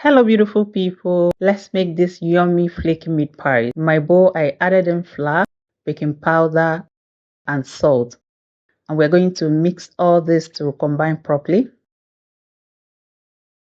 Hello beautiful people, let's make this yummy flaky meat pie. In my bowl I added in flour, baking powder and salt, and we're going to mix all this to combine properly.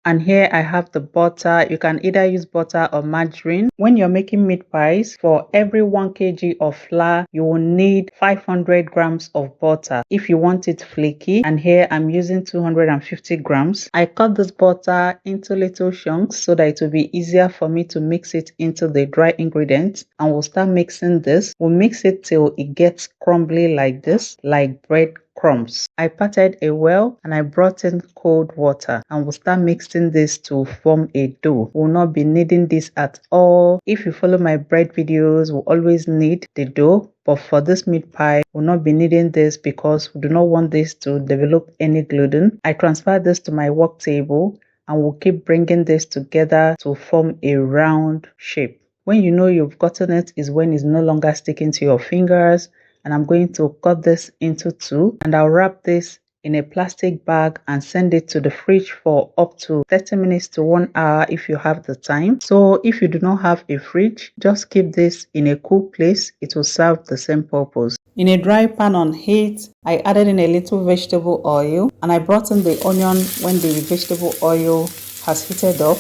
And here I have the butter. You can either use butter or margarine. When you're making meat pies, for every 1 kg of flour, you will need 500 grams of butter if you want it flaky. And here I'm using 250 grams. I cut this butter into little chunks so that it will be easier for me to mix it into the dry ingredients. And we'll start mixing this. We'll mix it till it gets crumbly like this, like bread crumbs. I patted a well and I brought in cold water and we'll start mixing this to form a dough. We'll not be needing this at all. If you follow my bread videos, we'll always need the dough. But for this meat pie, we'll not be needing this because we do not want this to develop any gluten. I transfer this to my work table and we'll keep bringing this together to form a round shape. When you know you've gotten it is when it's no longer sticking to your fingers. And I'm going to cut this into two and I'll wrap this in a plastic bag and send it to the fridge for up to 30 minutes to 1 hour if you have the time. So if you do not have a fridge, just keep this in a cool place. It will serve the same purpose. In a dry pan on heat, I added in a little vegetable oil and I brought in the onion when the vegetable oil has heated up.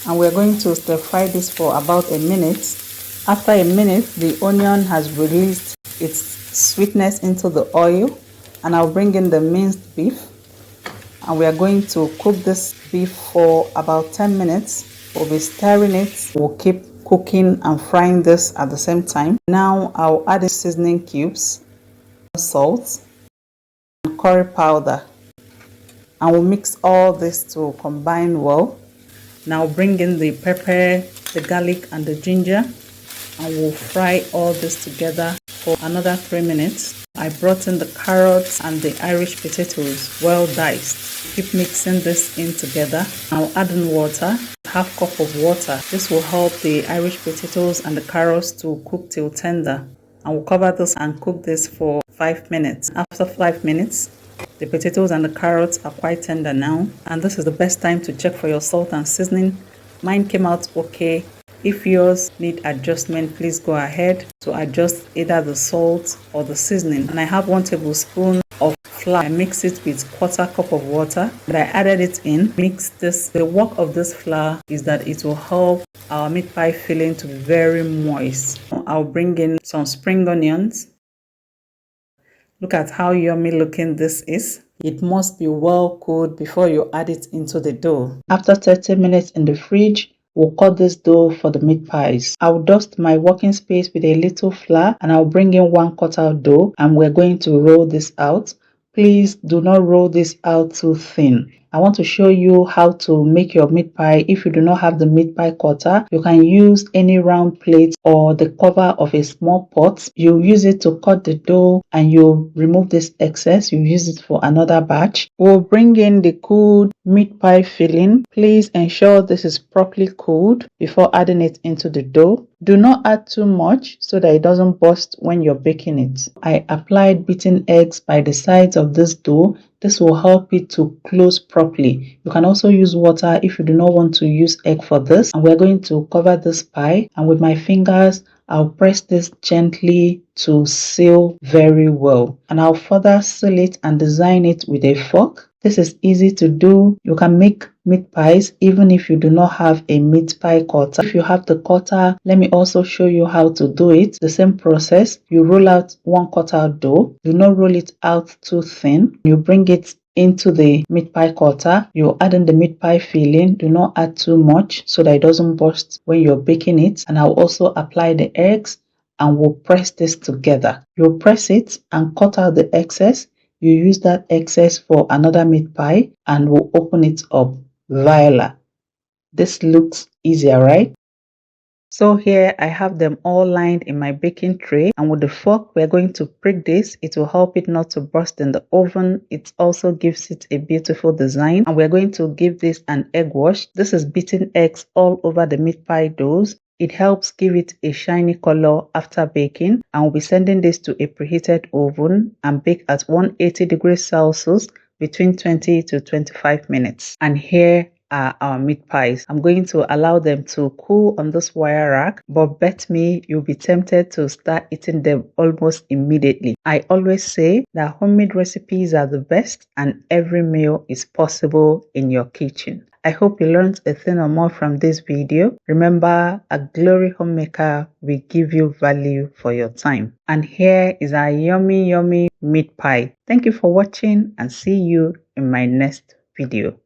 And we're going to stir fry this for about a minute. After a minute, the onion has released its sweetness into the oil and I'll bring in the minced beef and we are going to cook this beef for about 10 minutes. We'll be stirring it. We'll keep cooking and frying this at the same time. Now I'll add the seasoning cubes, salt and curry powder and we'll mix all this to combine well. Now bring in the pepper, the garlic and the ginger and we'll fry all this together for another 3 minutes. I brought in the carrots and the Irish potatoes well diced. Keep mixing this in together. I'll add in water, half cup of water. This will help the Irish potatoes and the carrots to cook till tender. And we'll cover this and cook this for 5 minutes. After 5 minutes, the potatoes and the carrots are quite tender now. And this is the best time to check for your salt and seasoning. Mine came out okay. If yours need adjustment, please go ahead to adjust either the salt or the seasoning. And I have 1 tablespoon of flour. I mix it with 1/4 cup of water and I added it in. Mix this. The work of this flour is that it will help our meat pie filling to be very moist. I'll bring in some spring onions. Look at how yummy looking this is. It must be well cooled before you add it into the dough. After 30 minutes in the fridge, we'll cut this dough for the meat pies. I'll dust my working space with a little flour and I'll bring in 1 cut-out dough and we're going to roll this out. Please do not roll this out too thin. I want to show you how to make your meat pie. If you do not have the meat pie cutter, you can use any round plate or the cover of a small pot. You use it to cut the dough and you remove this excess. You use it for another batch. We'll bring in the cooled meat pie filling. Please ensure this is properly cooled before adding it into the dough. Do not add too much so that it doesn't burst when you're baking it. I applied beaten eggs by the sides of this dough. This will help it to close properly. You can also use water if you do not want to use egg for this. And we're going to cover this pie and with my fingers, I'll press this gently to seal very well. And I'll further seal it and design it with a fork. This is easy to do. You can make meat pies even if you do not have a meat pie cutter. If you have the cutter, let me also show you how to do it. The same process. You roll out 1 cutout dough. Do not roll it out too thin. You bring it into the meat pie cutter. You add in the meat pie filling. Do not add too much so that it doesn't burst when you're baking it. And I'll also apply the eggs and we'll press this together. You'll press it and cut out the excess. You use that excess for another meat pie and we'll open it up. Voila. This looks easier, right? So here I have them all lined in my baking tray, and with the fork we're going to prick this. It will help it not to burst in the oven. It also gives it a beautiful design, and we're going to give this an egg wash. This is beaten eggs all over the meat pie doughs. It helps give it a shiny color after baking, and we'll be sending this to a preheated oven and bake at 180 degrees Celsius between 20 to 25 minutes. And here are our meat pies. I'm going to allow them to cool on this wire rack, but bet me you'll be tempted to start eating them almost immediately. I always say that homemade recipes are the best and every meal is possible in your kitchen. I hope you learned a thing or more from this video. Remember, a glory homemaker will give you value for your time. And here is our yummy meat pie. Thank you for watching and see you in my next video.